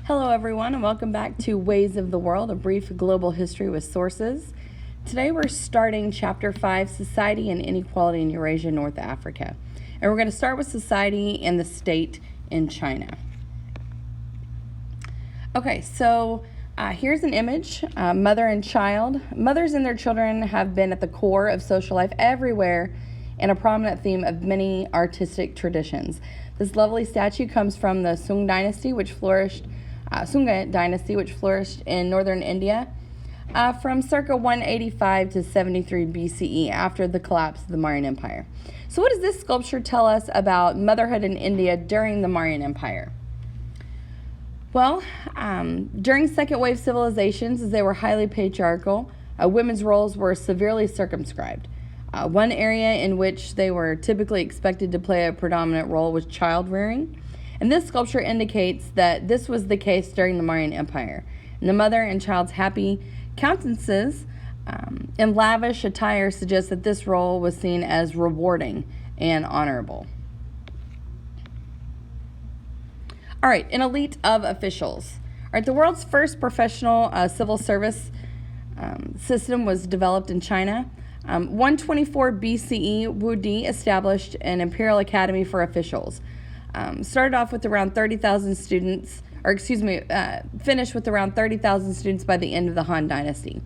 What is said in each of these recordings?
Hello everyone and welcome back to Ways of the World, a brief global history with sources. Today we're starting Chapter 5, Society and Inequality in Eurasia, North Africa. And we're going to start with society and the state in China. Okay, so here's an image, mother and child. Mothers and their children have been at the core of social life everywhere and a prominent theme of many artistic traditions. This lovely statue comes from the Sung dynasty, which flourished in northern India from circa 185 to 73 BCE after the collapse of the Mauryan Empire. So what does this sculpture tell us about motherhood in India during the Mauryan Empire? Well, during second wave civilizations, as they were highly patriarchal, women's roles were severely circumscribed. One area in which they were typically expected to play a predominant role was child rearing. And this sculpture indicates that this was the case during the Mauryan Empire. And the mother and child's happy countenances and lavish attire suggest that this role was seen as rewarding and honorable. All right, an elite of officials. All right, the world's first professional civil service system was developed in China. 124 BCE, Wu Di established an Imperial Academy for officials. Started off with around 30,000 students, finished with around 30,000 students by the end of the Han Dynasty.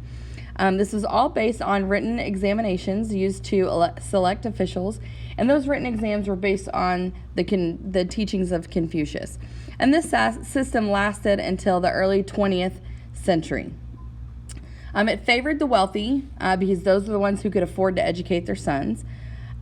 This was all based on written examinations used to select officials, and those written exams were based on the teachings of Confucius. And this system lasted until the early 20th century. It favored the wealthy because those were the ones who could afford to educate their sons.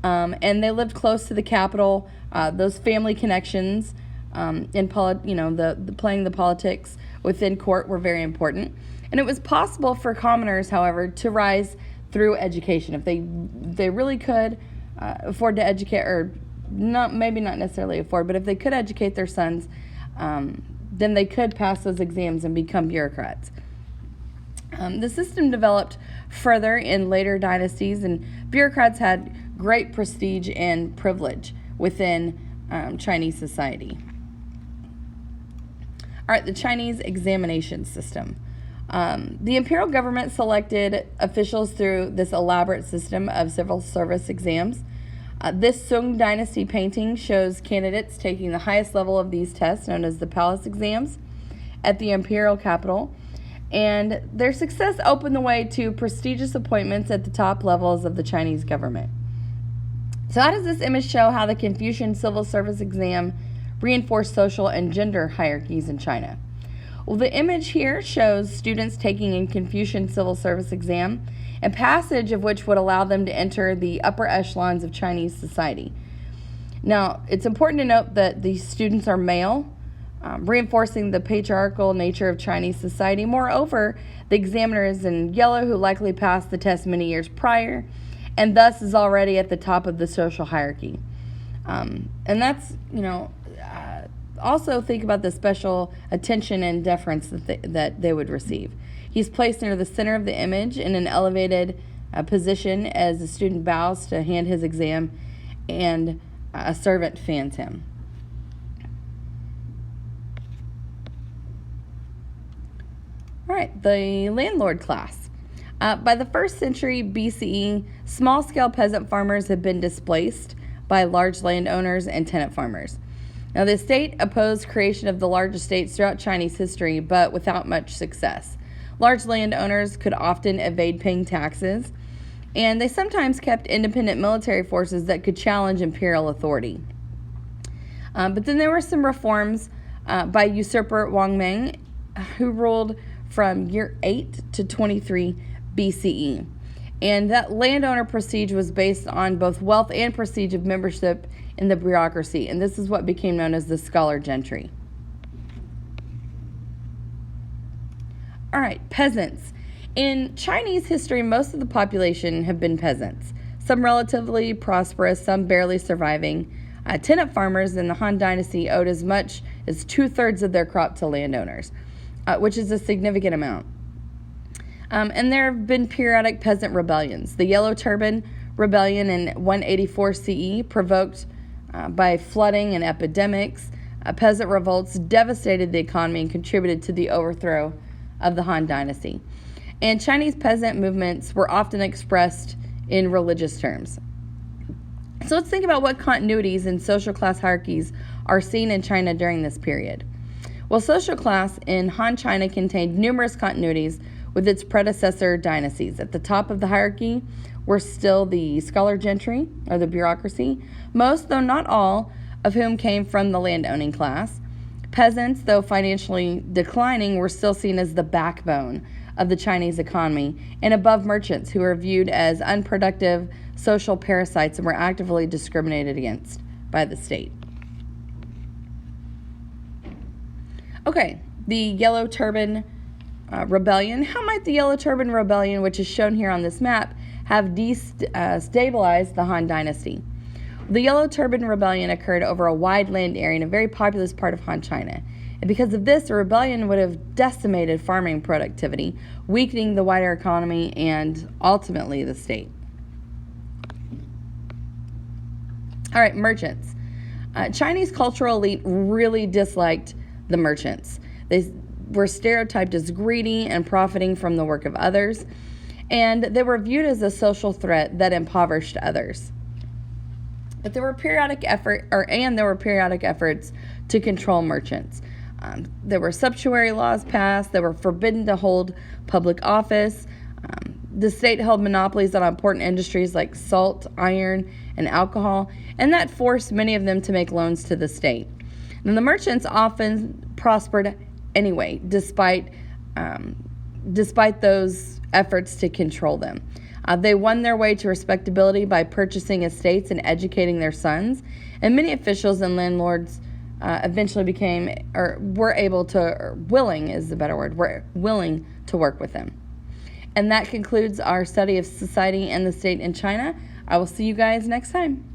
And they lived close to the capital. Those family connections playing the politics within court were very important. And it was possible for commoners, however, to rise through education. If they really could afford to educate, or maybe not necessarily afford, but if they could educate their sons, then they could pass those exams and become bureaucrats. The system developed further in later dynasties, and bureaucrats had great prestige and privilege within Chinese society. All right, the Chinese examination system. The imperial government selected officials through this elaborate system of civil service exams. This Sung dynasty painting shows candidates taking the highest level of these tests, known as the palace exams, at the imperial capital. And their success opened the way to prestigious appointments at the top levels of the Chinese government. So how does this image show how the Confucian civil service exam reinforced social and gender hierarchies in China? Well, the image here shows students taking a Confucian civil service exam, and passage of which would allow them to enter the upper echelons of Chinese society. Now, it's important to note that these students are male, reinforcing the patriarchal nature of Chinese society. Moreover, the examiner is in yellow, who likely passed the test many years prior, and thus is already at the top of the social hierarchy. And that's, also think about the special attention and deference that they would receive. He's placed near the center of the image in an elevated position as the student bows to hand his exam, and a servant fans him. All right, the landlord class. By the 1st century BCE, small-scale peasant farmers had been displaced by large landowners and tenant farmers. Now, the state opposed creation of the large estates throughout Chinese history, but without much success. Large landowners could often evade paying taxes, and they sometimes kept independent military forces that could challenge imperial authority. But then there were some reforms by usurper Wang Meng, who ruled from year 8 to 23 BCE. And that landowner prestige was based on both wealth and prestige of membership in the bureaucracy. And this is what became known as the scholar gentry. All right, peasants. In Chinese history, most of the population have been peasants. Some relatively prosperous, some barely surviving. Tenant farmers in the Han Dynasty owed as much as 2/3 of their crop to landowners, which is a significant amount. And there have been periodic peasant rebellions. The Yellow Turban Rebellion in 184 CE, provoked by flooding and epidemics, Peasant revolts devastated the economy and contributed to the overthrow of the Han Dynasty. And Chinese peasant movements were often expressed in religious terms. So let's think about what continuities in social class hierarchies are seen in China during this period. Well, social class in Han China contained numerous continuities with its predecessor dynasties. At the top of the hierarchy were still the scholar gentry, or the bureaucracy, most, though not all, of whom came from the landowning class. Peasants, though financially declining, were still seen as the backbone of the Chinese economy, and above merchants, who were viewed as unproductive social parasites and were actively discriminated against by the state. Okay, the Yellow Turban Rebellion. How might the Yellow Turban Rebellion, which is shown here on this map, have destabilized the Han Dynasty? The Yellow Turban Rebellion occurred over a wide land area in a very populous part of Han China. And because of this, the rebellion would have decimated farming productivity, weakening the wider economy and ultimately the state. All right, merchants. Chinese cultural elite really disliked the merchants. They were stereotyped as greedy and profiting from the work of others, and they were viewed as a social threat that impoverished others. But there were periodic efforts to control merchants. There were sumptuary laws passed. They were forbidden to hold public office. The state held monopolies on important industries like salt, iron, and alcohol, and that forced many of them to make loans to the state. And the merchants often prospered anyway, despite those efforts to control them. They won their way to respectability by purchasing estates and educating their sons, and many officials and landlords eventually were willing to work with them. And that concludes our study of society and the state in China. I will see you guys next time.